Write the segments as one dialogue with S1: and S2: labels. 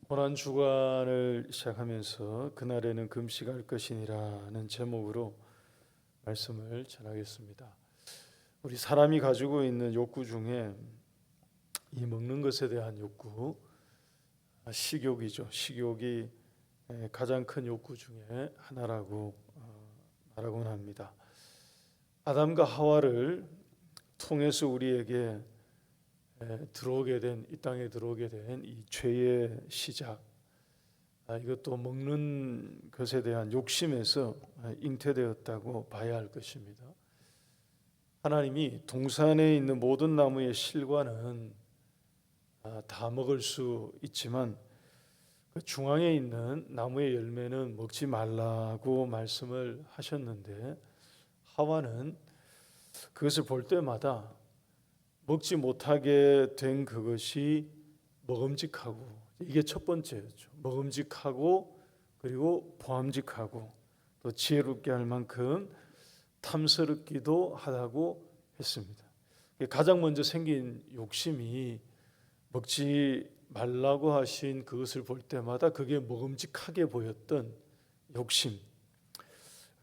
S1: 고난 주간을 시작하면서 그날에는 금식할 것이니라는 제목으로 말씀을 전하겠습니다. 우리 사람이 가지고 있는 욕구 중에 이 먹는 것에 대한 욕구, 식욕이죠. 식욕이 가장 큰 욕구 중에 하나라고 말하곤 합니다. 아담과 하와를 통해서 우리에게 들어오게 된, 이 땅에 들어오게 된 이 죄의 시작, 이것도 먹는 것에 대한 욕심에서 잉태되었다고 봐야 할 것입니다. 하나님이 동산에 있는 모든 나무의 실과는 다 먹을 수 있지만 그 중앙에 있는 나무의 열매는 먹지 말라고 말씀을 하셨는데, 하와는 그것을 볼 때마다 먹지 못하게 된 그것이 먹음직하고, 이게 첫 번째였죠. 먹음직하고 그리고 보암직하고 또 지혜롭게 할 만큼 탐스럽기도 하다고 했습니다. 가장 먼저 생긴 욕심이 먹지 말라고 하신 그것을 볼 때마다 그게 먹음직하게 보였던 욕심,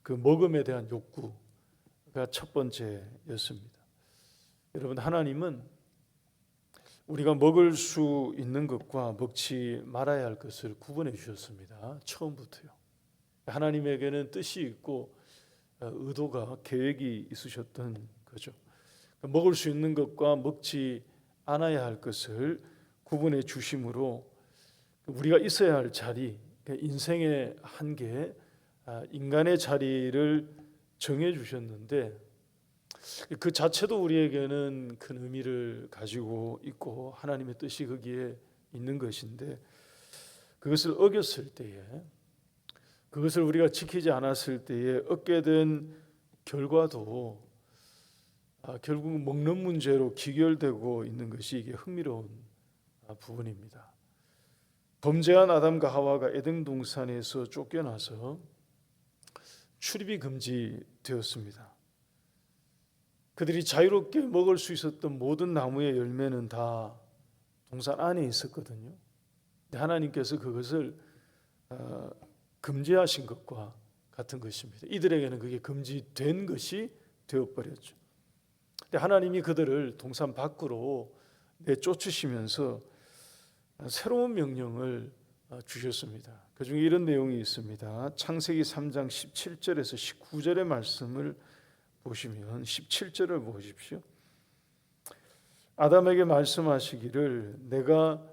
S1: 그 먹음에 대한 욕구가 첫 번째였습니다. 여러분, 하나님은 우리가 먹을 수 있는 것과 먹지 말아야 할 것을 구분해 주셨습니다. 처음부터요. 하나님에게는 뜻이 있고 의도가, 계획이 있으셨던 거죠. 먹을 수 있는 것과 먹지 않아야 할 것을 구분해 주심으로 우리가 있어야 할 자리, 인생의 한계, 인간의 자리를 정해 주셨는데, 그 자체도 우리에게는 큰 의미를 가지고 있고 하나님의 뜻이 거기에 있는 것인데, 그것을 어겼을 때에, 그것을 우리가 지키지 않았을 때에 얻게 된 결과도 결국 먹는 문제로 귀결되고 있는 것이 이게 흥미로운 부분입니다. 범죄한 아담과 하와가 에덴 동산에서 쫓겨나서 출입이 금지되었습니다. 그들이 자유롭게 먹을 수 있었던 모든 나무의 열매는 다 동산 안에 있었거든요. 하나님께서 그것을 금지하신 것과 같은 것입니다. 이들에게는 그게 금지된 것이 되어버렸죠. 하나님이 그들을 동산 밖으로 내쫓으시면서 새로운 명령을 주셨습니다. 그 중에 이런 내용이 있습니다. 창세기 3장 17절에서 19절의 말씀을 보시면 17절을 보십시오. 아담에게 말씀하시기를 내가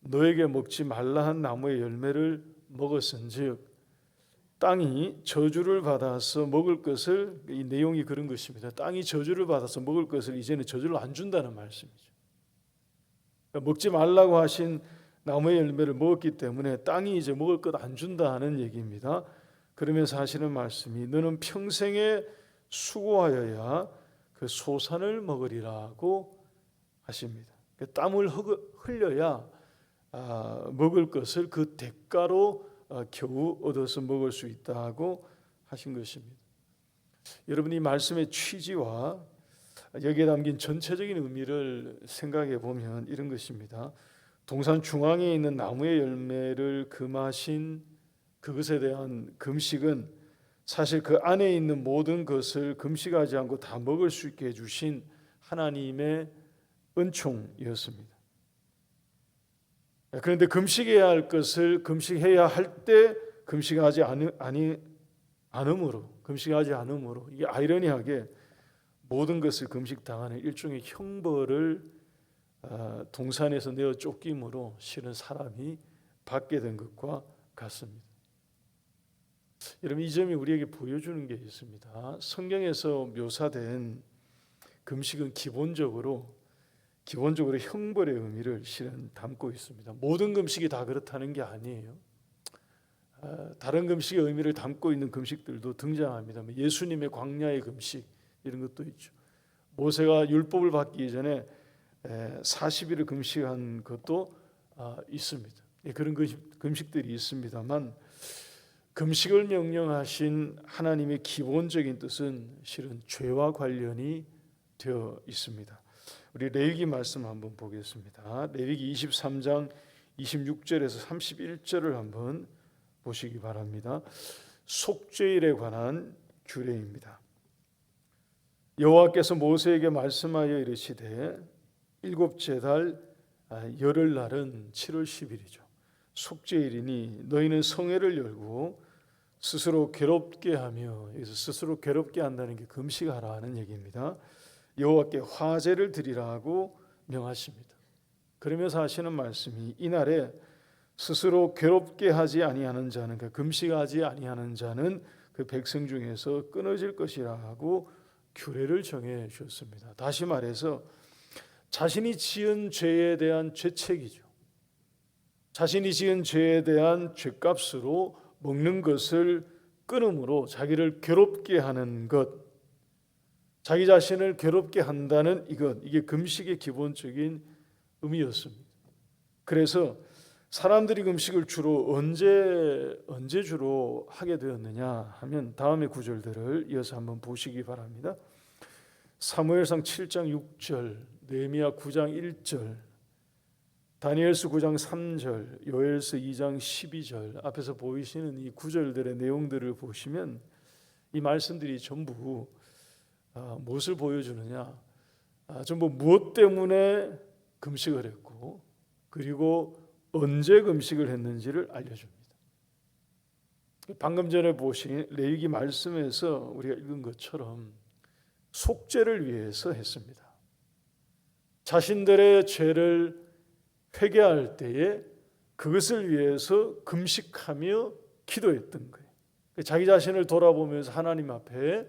S1: 너에게 먹지 말라 한 나무의 열매를 먹었은즉 땅이 저주를 받아서 먹을 것을, 이 내용이 그런 것입니다. 땅이 저주를 받아서 먹을 것을 이제는 저주를 안 준다는 말씀이죠. 그러니까 먹지 말라고 하신 나무의 열매를 먹었기 때문에 땅이 이제 먹을 것 안 준다는 얘기입니다. 그러면서 하시는 말씀이 너는 평생에 수고하여야 그 소산을 먹으리라고 하십니다. 땀을 흘려야 먹을 것을 그 대가로 겨우 얻어서 먹을 수 있다고 하신 것입니다. 여러분, 이 말씀의 취지와 여기에 담긴 전체적인 의미를 생각해 보면 이런 것입니다. 동산 중앙에 있는 나무의 열매를 금하신 그것에 대한 금식은 사실 그 안에 있는 모든 것을 금식하지 않고 다 먹을 수 있게 해주신 하나님의 은총이었습니다. 그런데 금식해야 할 것을 금식해야 할 때 금식하지 않음으로 이게 아이러니하게 모든 것을 금식당하는 일종의 형벌을 동산에서 내어 쫓김으로 실은 사람이 받게 된 것과 같습니다. 여러분, 이 점이 우리에게 보여주는 게 있습니다. 성경에서 묘사된 금식은 기본적으로 형벌의 의미를 실은 담고 있습니다. 모든 금식이 다 그렇다는 게 아니에요. 다른 금식의 의미를 담고 있는 금식들도 등장합니다. 예수님의 광야의 금식, 이런 것도 있죠. 모세가 율법을 받기 전에 40일을 금식한 것도 있습니다. 그런 금식들이 있습니다만, 금식을 명령하신 하나님의 기본적인 뜻은 실은 죄와 관련이 되어 있습니다. 우리 레위기 말씀 한번 보겠습니다. 레위기 23장 26절에서 31절을 한번 보시기 바랍니다. 속죄일에 관한 규례입니다. 여호와께서 모세에게 말씀하여 이르시되 일곱째 달 열흘날은 7월 10일이죠. 속죄일이니 너희는 성회를 열고 스스로 괴롭게 하며, 여기서 스스로 괴롭게 한다는 게 금식하라 하는 얘기입니다. 여호와께 화제를 드리라고 명하십니다. 그러면서 하시는 말씀이 이날에 스스로 괴롭게 하지 아니하는 자는, 그 금식하지 아니하는 자는 그 백성 중에서 끊어질 것이라고 규례를 정해 주셨습니다. 다시 말해서 자신이 지은 죄에 대한 죄책이죠. 자신이 지은 죄에 대한 죄값으로 먹는 것을 끊음으로 자기를 괴롭게 하는 것, 자기 자신을 괴롭게 한다는 이게 금식의 기본적인 의미였습니다. 그래서 사람들이 금식을 주로 언제 주로 하게 되었느냐 하면 다음의 구절들을 이어서 한번 보시기 바랍니다. 사무엘상 7장 6절, 느헤미야 9장 1절, 다니엘서 9장 3절, 요엘서 2장 12절, 앞에서 보이시는 이 구절들의 내용들을 보시면 이 말씀들이 전부 무엇을 보여주느냐, 전부 무엇 때문에 금식을 했고 그리고 언제 금식을 했는지를 알려줍니다. 방금 전에 보신 레위기 말씀에서 우리가 읽은 것처럼 속죄를 위해서 했습니다. 자신들의 죄를 회개할 때에 그것을 위해서 금식하며 기도했던 거예요. 자기 자신을 돌아보면서 하나님 앞에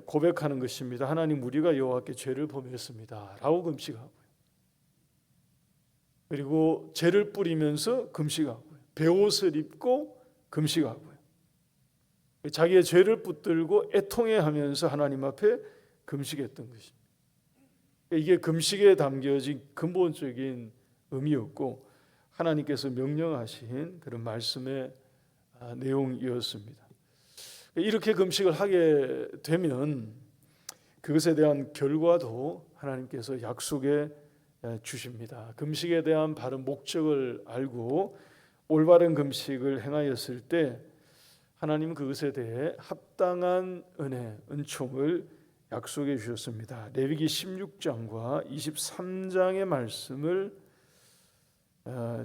S1: 고백하는 것입니다. 하나님, 우리가 여호와께 죄를 범했습니다 라고 금식하고요. 그리고 죄를 뿌리면서 금식하고요. 베옷을 입고 금식하고요. 자기의 죄를 붙들고 애통해하면서 하나님 앞에 금식했던 것입니다. 이게 금식에 담겨진 근본적인 의미였고 하나님께서 명령하신 그런 말씀의 내용이었습니다. 이렇게 금식을 하게 되면 그것에 대한 결과도 하나님께서 약속해 주십니다. 금식에 대한 바른 목적을 알고 올바른 금식을 행하였을 때 하나님은 그것에 대해 합당한 은혜, 은총을 약속해 주셨습니다. 레위기 16장과 23장의 말씀을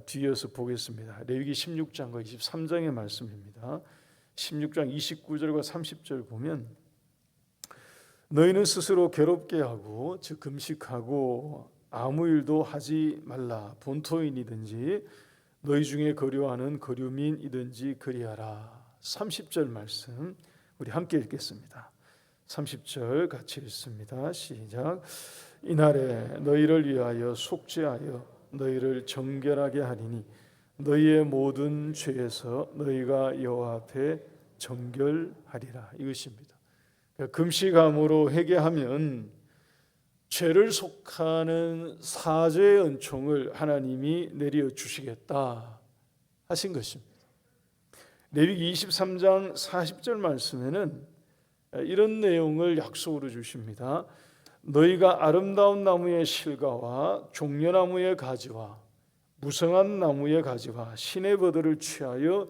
S1: 뒤이어서 보겠습니다. 레위기 16장과 23장의 말씀입니다. 16장 29절과 30절 보면 너희는 스스로 괴롭게 하고 즉 금식하고 아무 일도 하지 말라. 본토인이든지 너희 중에 거류하는 거류민이든지 그리하라. 30절 말씀 우리 함께 읽겠습니다. 30절 같이 읽습니다. 시작. 이날에 너희를 위하여 속죄하여 너희를 정결하게 하리니 너희의 모든 죄에서 너희가 여호와 앞에 정결하리라. 이것입니다. 금식함으로 회개하면 죄를 속하는 사죄의 은총을 하나님이 내려 주시겠다 하신 것입니다. 레위기 23장 40절 말씀에는 이런 내용을 약속으로 주십니다. 너희가 아름다운 나무의 실과와 종려나무의 가지와 무성한 나무의 가지와 신의 버들을 취하여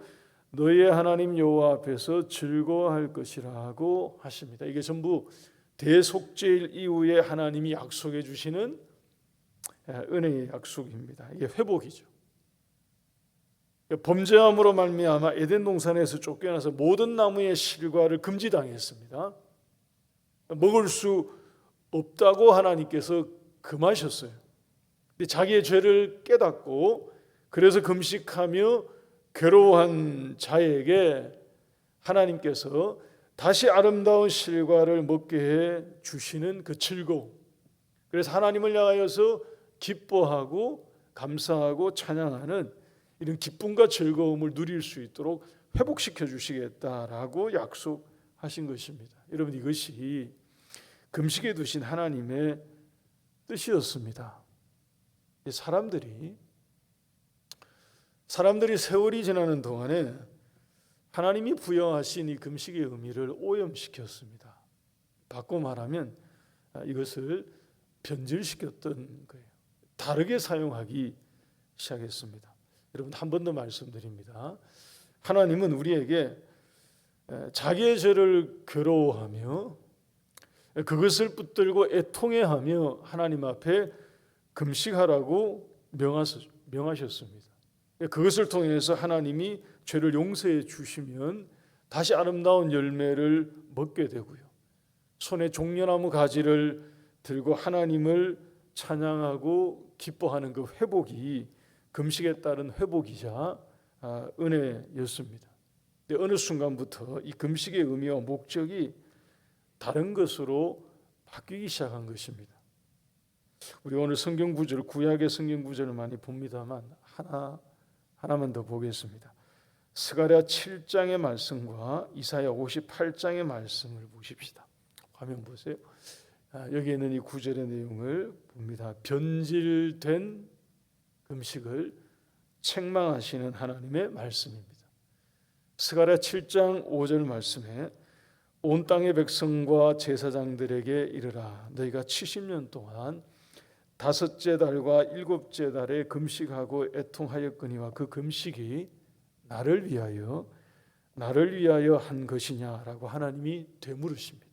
S1: 너희의 하나님 여호와 앞에서 즐거워할 것이라고 하십니다. 이게 전부 대속죄일 이후에 하나님이 약속해 주시는 은혜의 약속입니다. 이게 회복이죠. 범죄함으로 말미암아 에덴 동산에서 쫓겨나서 모든 나무의 실과를 금지당했습니다. 먹을 수 없다고 하나님께서 금하셨어요. 자기의 죄를 깨닫고 그래서 금식하며 괴로워한 자에게 하나님께서 다시 아름다운 실과를 먹게 해 주시는 그 즐거움, 그래서 하나님을 향하여서 기뻐하고 감사하고 찬양하는 이런 기쁨과 즐거움을 누릴 수 있도록 회복시켜 주시겠다라고 약속하신 것입니다. 여러분, 이것이 금식에 두신 하나님의 뜻이었습니다. 사람들이 세월이 지나는 동안에 하나님이 부여하신 이 금식의 의미를 오염시켰습니다. 바꿔 말하면 이것을 변질시켰던 거예요. 다르게 사용하기 시작했습니다. 여러분, 한 번 더 말씀드립니다. 하나님은 우리에게 자기의 죄를 괴로워하며 그것을 붙들고 애통해하며 하나님 앞에 금식하라고 명하셨습니다. 그것을 통해서 하나님이 죄를 용서해 주시면 다시 아름다운 열매를 먹게 되고요. 손에 종려나무 가지를 들고 하나님을 찬양하고 기뻐하는 그 회복이 금식에 따른 회복이자 은혜였습니다. 근데 어느 순간부터 이 금식의 의미와 목적이 다른 것으로 바뀌기 시작한 것입니다. 우리 오늘 성경 구절, 구약의 성경 구절을 많이 봅니다만 하나만 더 보겠습니다. 스가랴 7장의 말씀과 이사야 58장의 말씀을 보십시다. 화면 보세요. 여기 있는 이 구절의 내용을 봅니다. 변질된 금식을 책망하시는 하나님의 말씀입니다. 스가랴 7장 5절 말씀에 온 땅의 백성과 제사장들에게 이르라. 너희가 70년 동안 다섯째 달과 일곱째 달에 금식하고 애통하였거니와 그 금식이 나를 위하여 한 것이냐라고 하나님이 되물으십니다.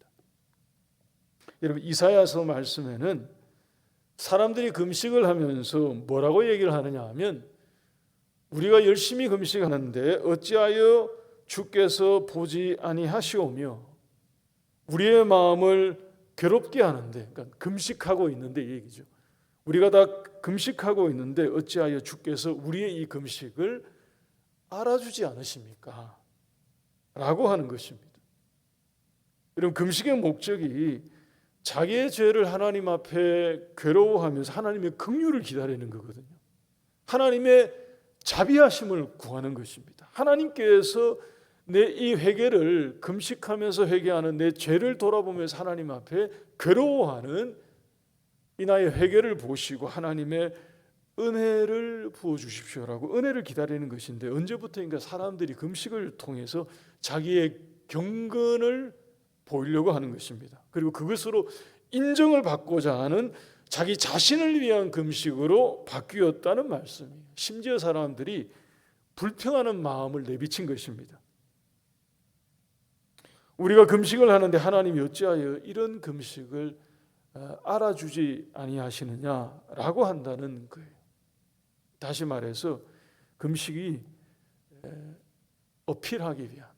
S1: 여러분, 이사야서 말씀에는 사람들이 금식을 하면서 뭐라고 얘기를 하느냐 하면 우리가 열심히 금식하는데 어찌하여 주께서 보지 아니하시오며 우리의 마음을 괴롭게 하는데, 그러니까 금식하고 있는데 이 얘기죠. 우리가 다 금식하고 있는데 어찌하여 주께서 우리의 이 금식을 알아주지 않으십니까? 라고 하는 것입니다. 여러분, 금식의 목적이 자기의 죄를 하나님 앞에 괴로워하면서 하나님의 긍휼을 기다리는 거거든요. 하나님의 자비하심을 구하는 것입니다. 하나님께서 내 이 회개를 금식하면서 회개하는 내 죄를 돌아보면서 하나님 앞에 괴로워하는 이 나의 회개를 보시고 하나님의 은혜를 부어주십시오라고 은혜를 기다리는 것인데, 언제부터인가 사람들이 금식을 통해서 자기의 경건을 보이려고 하는 것입니다. 그리고 그것으로 인정을 받고자 하는 자기 자신을 위한 금식으로 바뀌었다는 말씀이에요. 심지어 사람들이 불평하는 마음을 내비친 것입니다. 우리가 금식을 하는데 하나님이 어찌하여 이런 금식을 알아주지 아니하시느냐라고 한다는 거예요. 다시 말해서 금식이 어필하기 위한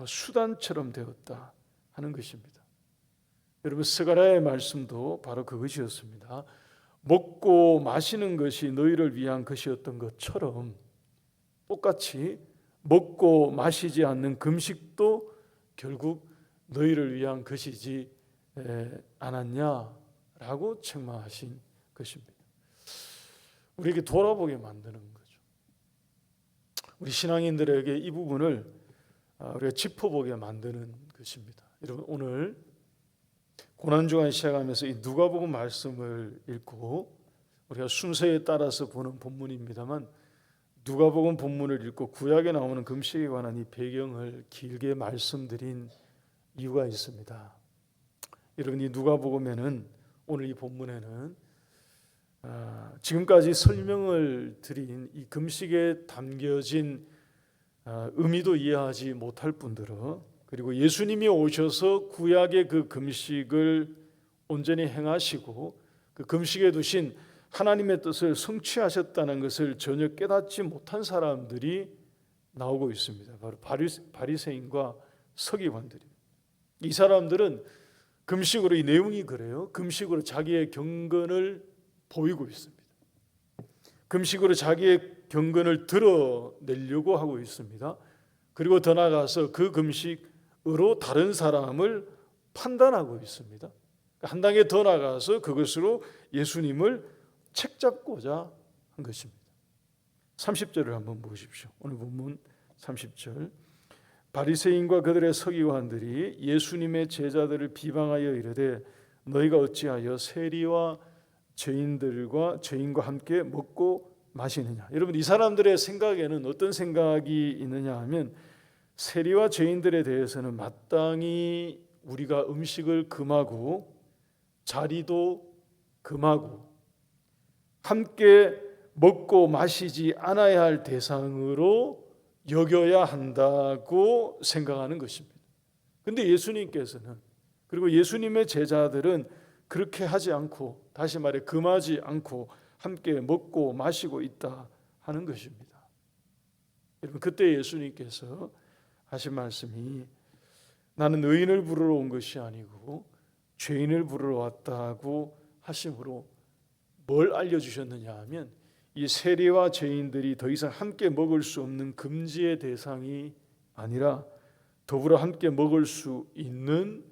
S1: 수단처럼 되었다 하는 것입니다. 여러분, 스가랴의 말씀도 바로 그것이었습니다. 먹고 마시는 것이 너희를 위한 것이었던 것처럼 똑같이 먹고 마시지 않는 금식도 결국 너희를 위한 것이지 않았냐라고 책망하신 것입니다. 우리에게 돌아보게 만드는 거죠. 우리 신앙인들에게 이 부분을 우리가 짚어보게 만드는 것입니다. 여러분, 오늘 고난주간 시작하면서 이 누가복음 말씀을 읽고 우리가 순서에 따라서 보는 본문입니다만, 누가복음 본문을 읽고 구약에 나오는 금식에 관한 이 배경을 길게 말씀드린 이유가 있습니다. 여러분, 이 누가복음에는, 오늘 이 본문에는 지금까지 설명을 드린 이 금식에 담겨진 의미도 이해하지 못할 뿐더러, 그리고 예수님이 오셔서 구약의 그 금식을 온전히 행하시고 그 금식에 두신 하나님의 뜻을 성취하셨다는 것을 전혀 깨닫지 못한 사람들이 나오고 있습니다. 바로 바리새인과 서기관들이. 이 사람들은 금식으로, 이 내용이 그래요. 금식으로 자기의 경건을 보이고 있습니다. 금식으로 자기의 경건을 드러내려고 하고 있습니다. 그리고 더 나아가서 그 금식으로 다른 사람을 판단하고 있습니다. 한 단계 더 나아가서 그것으로 예수님을 책잡고자 한 것입니다. 30절을 한번 보십시오. 오늘 본문 30절. 바리새인과 그들의 서기관들이 예수님의 제자들을 비방하여 이르되 너희가 어찌하여 세리와 죄인과 함께 먹고 마시느냐. 여러분, 이 사람들의 생각에는 어떤 생각이 있느냐 하면, 세리와 죄인들에 대해서는 마땅히 우리가 음식을 금하고 자리도 금하고 함께 먹고 마시지 않아야 할 대상으로 여겨야 한다고 생각하는 것입니다. 근데 예수님께서는, 그리고 예수님의 제자들은 그렇게 하지 않고, 다시 말해 금하지 않고 함께 먹고 마시고 있다 하는 것입니다. 여러분, 그때 예수님께서 하신 말씀이 나는 의인을 부르러 온 것이 아니고 죄인을 부르러 왔다고 하심으로 뭘 알려주셨느냐 하면, 이 세리와 죄인들이 더 이상 함께 먹을 수 없는 금지의 대상이 아니라 더불어 함께 먹을 수 있는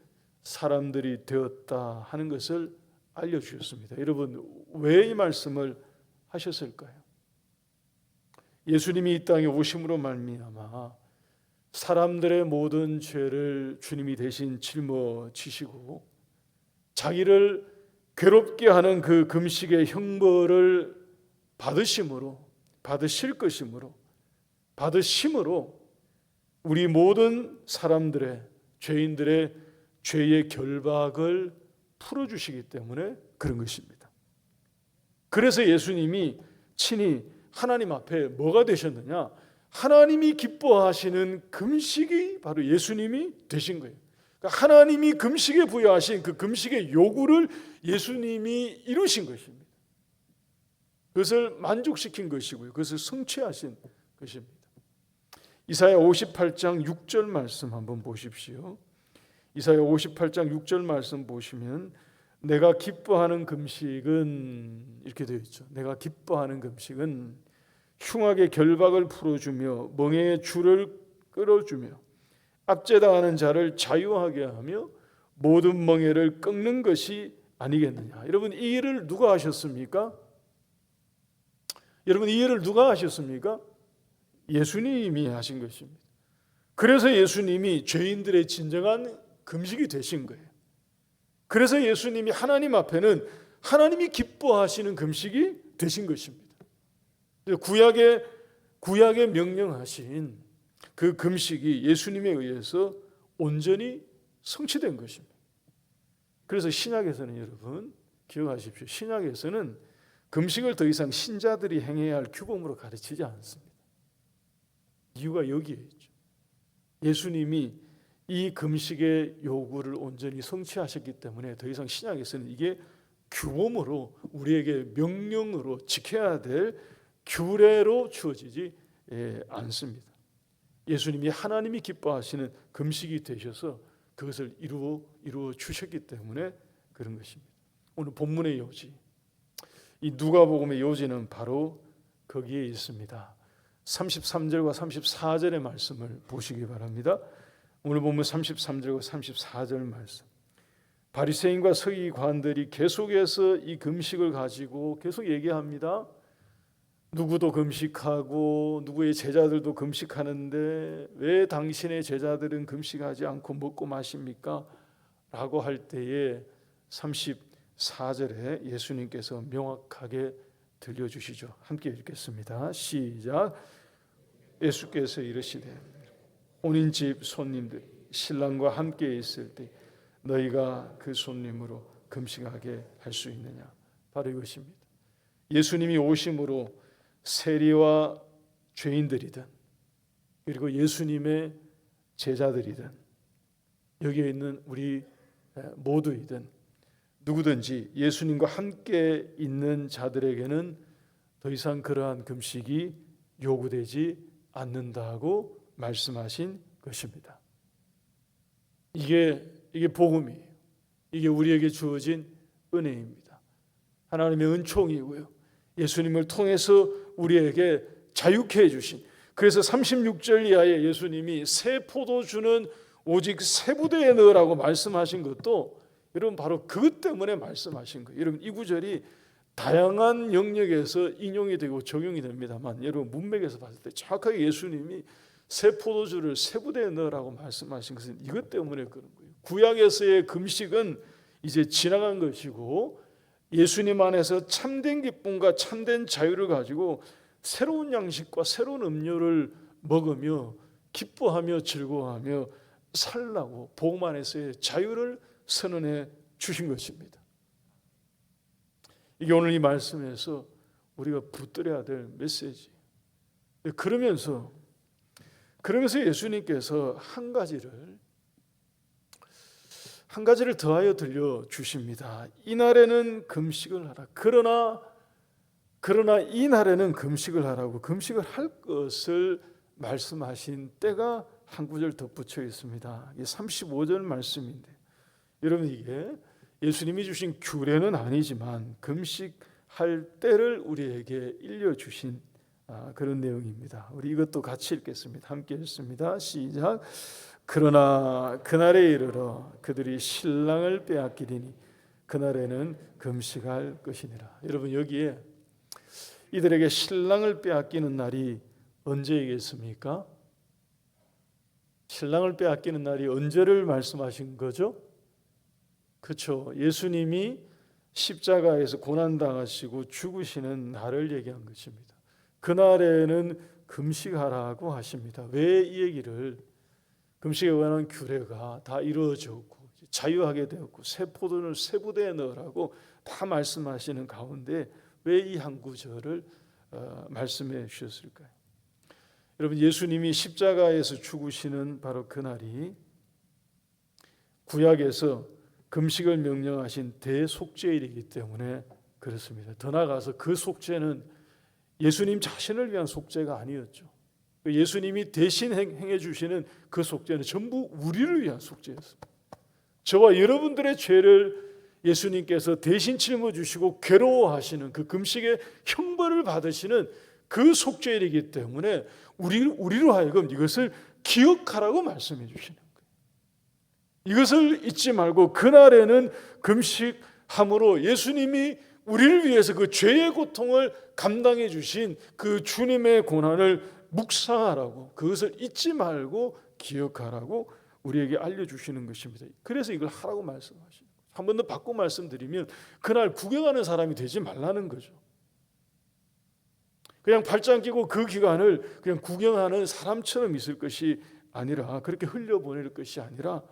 S1: 사람들이 되었다 하는 것을 알려주셨습니다. 여러분, 왜 이 말씀을 하셨을까요? 예수님이 이 땅에 오심으로 말미암아 사람들의 모든 죄를 주님이 대신 짊어지시고 자기를 괴롭게 하는 그 금식의 형벌을 받으실 것이므로 우리 모든 사람들의, 죄인들의 죄의 결박을 풀어주시기 때문에 그런 것입니다. 그래서 예수님이 친히 하나님 앞에 뭐가 되셨느냐? 하나님이 기뻐하시는 금식이 바로 예수님이 되신 거예요. 그러니까 하나님이 금식에 부여하신 그 금식의 요구를 예수님이 이루신 것입니다. 그것을 만족시킨 것이고요, 그것을 성취하신 것입니다. 이사야 58장 6절 말씀 한번 보십시오. 이사야 58장 6절 말씀 보시면 내가 기뻐하는 금식은 이렇게 되어 있죠. 내가 기뻐하는 금식은 흉악의 결박을 풀어주며 멍에의 줄을 끌어주며 압제당하는 자를 자유하게 하며 모든 멍에를 꺾는 것이 아니겠느냐. 여러분, 이 일을 누가 하셨습니까? 예수님이 하신 것입니다. 그래서 예수님이 죄인들의 진정한 금식이 되신 거예요. 그래서 예수님이 하나님 앞에는 하나님이 기뻐하시는 금식이 되신 것입니다. 구약에 명령하신 그 금식이 예수님에 의해서 온전히 성취된 것입니다. 그래서 신약에서는, 여러분 기억하십시오, 신약에서는 금식을 더 이상 신자들이 행해야 할 규범으로 가르치지 않습니다. 이유가 여기에 있죠. 예수님이 이 금식의 요구를 온전히 성취하셨기 때문에 더 이상 신약에서는 이게 규범으로, 우리에게 명령으로 지켜야 될 규례로 주어지지 않습니다. 예수님이 하나님이 기뻐하시는 금식이 되셔서 그것을 이루어 주셨기 때문에 그런 것입니다. 오늘 본문의 요지, 이 누가복음의 요지는 바로 거기에 있습니다. 33절과 34절의 말씀을 보시기 바랍니다. 오늘 본문 33절과 34절 말씀. 바리새인과 서기관들이 계속해서 이 금식을 가지고 계속 얘기합니다. 누구도 금식하고 누구의 제자들도 금식하는데 왜 당신의 제자들은 금식하지 않고 먹고 마십니까? 라고 할 때에 34절에 예수님께서 명확하게 들려주시죠. 함께 읽겠습니다. 시작. 예수께서 이르시되 혼인 집 손님들 신랑과 함께 있을 때 너희가 그 손님으로 금식하게 할 수 있느냐? 바로 이것입니다. 예수님이 오심으로 세리와 죄인들이든 그리고 예수님의 제자들이든 여기에 있는 우리 모두이든 누구든지 예수님과 함께 있는 자들에게는 더 이상 그러한 금식이 요구되지 않는다고 말씀하신 것입니다. 이게 복음이에요. 이게 우리에게 주어진 은혜입니다. 하나님의 은총이고요, 예수님을 통해서 우리에게 자유케 해주신, 그래서 36절 이하에 예수님이 새 포도주는 오직 새 부대에 넣으라고 말씀하신 것도 여러분 바로 그것 때문에 말씀하신 거예요. 여러분, 이 구절이 다양한 영역에서 인용이 되고 적용이 됩니다만 여러분 문맥에서 봤을 때 정확하게 예수님이 새 포도주를 새 부대에 넣으라고 말씀하신 것은 이것 때문에 그런 거예요. 구약에서의 금식은 이제 지나간 것이고 예수님 안에서 참된 기쁨과 참된 자유를 가지고 새로운 양식과 새로운 음료를 먹으며 기뻐하며 즐거워하며 살라고 복음 안에서의 자유를 선언해 주신 것입니다. 이게 오늘 이 말씀에서 우리가 붙들어야 될 메시지. 그러면서 예수님께서 한 가지를 더하여 들려 주십니다. 이날에는 금식을 하라. 그러나 이날에는 금식을 하라고, 금식을 할 것을 말씀하신 때가 한 구절 덧붙여 있습니다. 이게 35절 말씀인데, 여러분 이게 예수님이 주신 규례는 아니지만 금식할 때를 우리에게 일려주신 그런 내용입니다. 우리 이것도 같이 읽겠습니다. 함께 읽습니다. 시작. 그러나 그날에 이르러 그들이 신랑을 빼앗기리니 그날에는 금식할 것이니라. 여러분 여기에 이들에게 신랑을 빼앗기는 날이 언제이겠습니까? 신랑을 빼앗기는 날이 언제를 말씀하신 거죠? 그렇죠. 예수님이 십자가에서 고난당하시고 죽으시는 날을 얘기한 것입니다. 그날에는 금식하라고 하십니다. 왜 이 얘기를, 금식에 관한 규례가 다 이루어졌고 자유하게 되었고 새 포도를 새 부대에 넣으라고 다 말씀하시는 가운데 왜 이 한 구절을 말씀해 주셨을까요? 여러분 예수님이 십자가에서 죽으시는 바로 그날이 구약에서 금식을 명령하신 대속죄일이기 때문에 그렇습니다. 더 나아가서 그 속죄는 예수님 자신을 위한 속죄가 아니었죠. 예수님이 대신 행해 주시는 그 속죄는 전부 우리를 위한 속죄였습니다. 저와 여러분들의 죄를 예수님께서 대신 짊어주시고 괴로워하시는 그 금식의 형벌을 받으시는 그 속죄일이기 때문에 우리로 하여금 이것을 기억하라고 말씀해 주시는 거예요. 이것을 잊지 말고 그날에는 금식함으로 예수님이 우리를 위해서 그 죄의 고통을 감당해 주신 그 주님의 고난을 묵상하라고, 그것을 잊지 말고 기억하라고 우리에게 알려주시는 것입니다. 그래서 이걸 하라고 말씀하시는 거예요. 한 번 더 바꿔 말씀드리면 그날 구경하는 사람이 되지 말라는 거죠. 그냥 발장 끼고 그 기간을 그냥 구경하는 사람처럼 있을 것이 아니라, 그렇게 흘려보낼 것이 아니라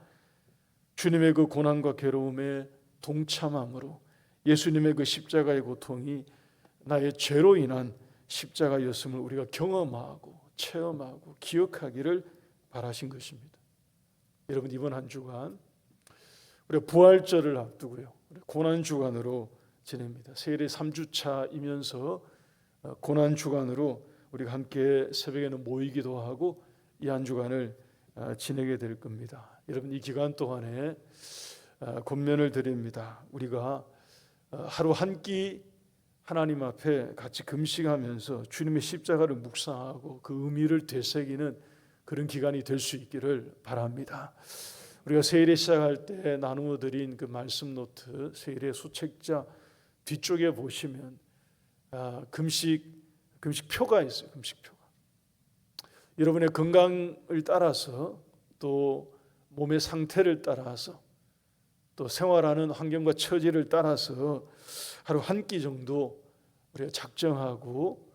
S1: 주님의 그 고난과 괴로움에 동참함으로 예수님의 그 십자가의 고통이 나의 죄로 인한 십자가였음을 우리가 경험하고 체험하고 기억하기를 바라신 것입니다. 여러분 이번 한 주간 우리가 부활절을 앞두고요, 고난주간으로 지냅니다. 세일의 3주차이면서 고난주간으로 우리가 함께 새벽에는 모이기도 하고 이 한 주간을 지내게 될 겁니다. 여러분 이 기간 동안에 권면을 드립니다. 우리가 하루 한 끼 하나님 앞에 같이 금식하면서 주님의 십자가를 묵상하고 그 의미를 되새기는 그런 기간이 될 수 있기를 바랍니다. 우리가 세일에 시작할 때 나누어 드린 그 말씀 노트, 세일의 수책자 뒤쪽에 보시면 금식표가 있어요. 금식표가. 여러분의 건강을 따라서, 또 몸의 상태를 따라서, 또 생활하는 환경과 처지를 따라서 하루 한 끼 정도 우리가 작정하고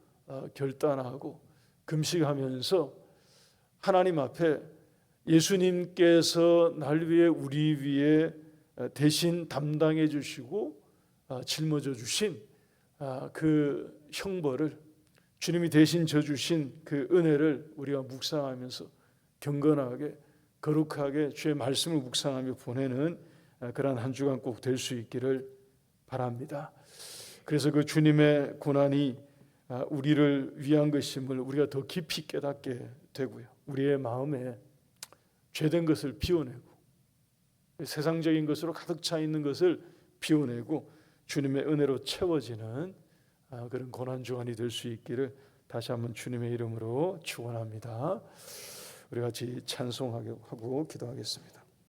S1: 결단하고 금식하면서 하나님 앞에 예수님께서 날 위해 우리 위에 대신 담당해 주시고 짊어져 주신 그 형벌을, 주님이 대신 져주신 그 은혜를 우리가 묵상하면서 경건하게 거룩하게 주의 말씀을 묵상하며 보내는 그러한 한 주간 꼭 될 수 있기를 바랍니다. 그래서 그 주님의 고난이 우리를 위한 것임을 우리가 더 깊이 깨닫게 되고요, 우리의 마음에 죄된 것을 비워내고 세상적인 것으로 가득 차 있는 것을 비워내고 주님의 은혜로 채워지는 그런 고난주간이 될 수 있기를 다시 한번 주님의 이름으로 축원합니다. 우리 같이 찬송하고 기도하겠습니다.